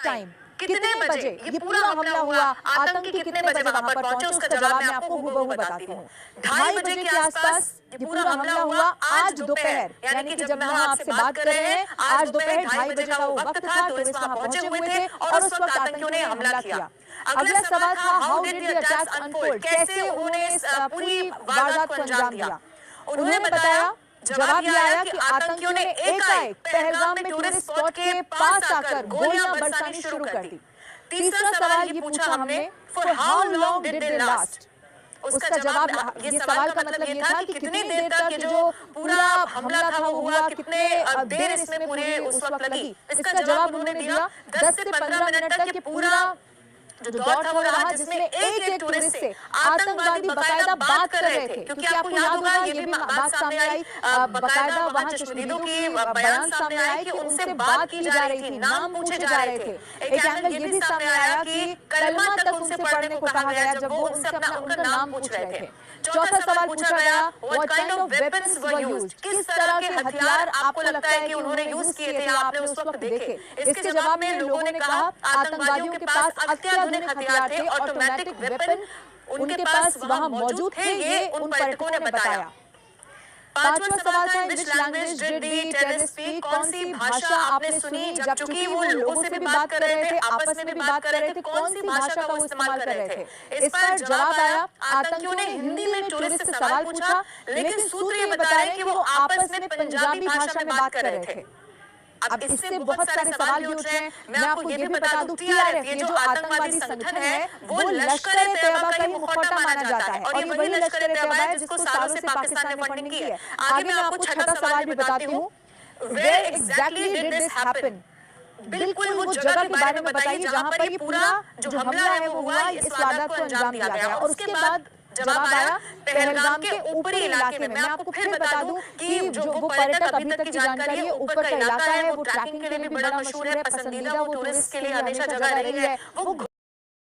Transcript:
Time, कितने बजे ये पूरा हमला हुआ, आतंकी कितने बजे वहां पर पहुंचे, उसका जवाब मैं आपको हूबहू बताती हूँ। 2:30 बजे के आसपास ये पूरा हमला हुआ आज दोपहर, यानी कि जब हम आपसे बात कर रहे हैं आज दोपहर 2:30 बजे का वो वक्त था। टूरिस्ट वहां पहुंचे हुए थे और उस वक्त आतंकियों ने हमला किया। अगला सवाल था how did the attack unfold, कैसे उन्होंने इस पूरी वारदात को अंजाम दिया। उन्होंने बताया, जवाब ये आया कि आतंकियों ने एकाएक पहलगाम में टूरिस्ट स्पॉट के पास आकर गोलियां बरसानी शुरू कर दी। तीसरा सवाल ये पूछा हमने, for how long did they last. उसका जवाब, ये सवाल का मतलब ये था कि कितनी देर तक ये जो पूरा हमला था वो हुआ, कितने देर इसमें पूरे उस वक्त लगी। इसका जवाब उन्होंने दिया 10 से 15 मिनट तक ये पूरा जो दौर था वो रहा, जिसमें एक एक टूरिस्ट से आतंकवादी बकायदा बात कर रहे थे। क्योंकि आपको याद होगा ये भी बात सामने आई, बकायदा वहां चश्मदीदों की बयान सामने आया कि उनसे बात की जा रही थी, नाम पूछे जा रहे थे। एक एंगल ये भी सामने आया कि कलमा तक उनसे पढ़ने को कहा गया जब वो उनसे उनका नाम पूछ रहे थे। चौथा सवाल पूछा गया, what kind of weapons were used, किस तरह के हथियार आपको लगता है कि उन्होंने यूज किए थे, आपने उस वक्त देखे। इसके जवाब में लोगों ने कहा आतंकवादियों के पास अत्याधुनिक हथियार थे, ऑटोमेटिक वेपन उनके पास वहां मौजूद थे, ये उन पर्यटकों ने बताया। पांचवा सवाल था, which language did the terrorist speak, कौन सी भाषा आपने सुनी जब चूंकि वो लोगों से भी बात कर रहे थे, आपस में भी बात कर रहे थे, कौन सी भाषा का वो इस्तेमाल कर रहे थे। इस पर जवाब आया, आतंकियों ने हिंदी में टूरिस्ट से सवाल पूछा, लेकिन सूत्र ये बता रहे हैं कि वो आपस में पंजाबी भाषा में बात कर रहे थे। अब इससे बहुत सारे सवाल भी उठ रहे हैं। मैं आपको ये भी बता दूं, टीआरएफ ये जो आतंकवादी संगठन है वो लश्कर-ए-तैयबा का ही मुखौटा माना जाता है और ये वही लश्कर-ए-तैयबा है जिसको सालों से पाकिस्तान ने फंडिंग की है। आगे मैं आपको छठा सवाल भी बताती हूँ, where exactly did this happen, बिल्कुल वो जगह के बारे में बताइए जहां पर ये पूरा जो हमला है वो हुआ, इस वारदात को अंजाम दिया गया। और उसके बाद जवाब आया पहलगाम के ऊपरी इलाके में। मैं आपको फिर बता दूं कि जो वो पर्यटक अभी तक की जानकारी है, ऊपर का इलाका है, वो ट्रैकिंग के लिए भी बड़ा मशहूर है, पसंदीदा वो टूरिस्ट के लिए हमेशा जगह रही है। वो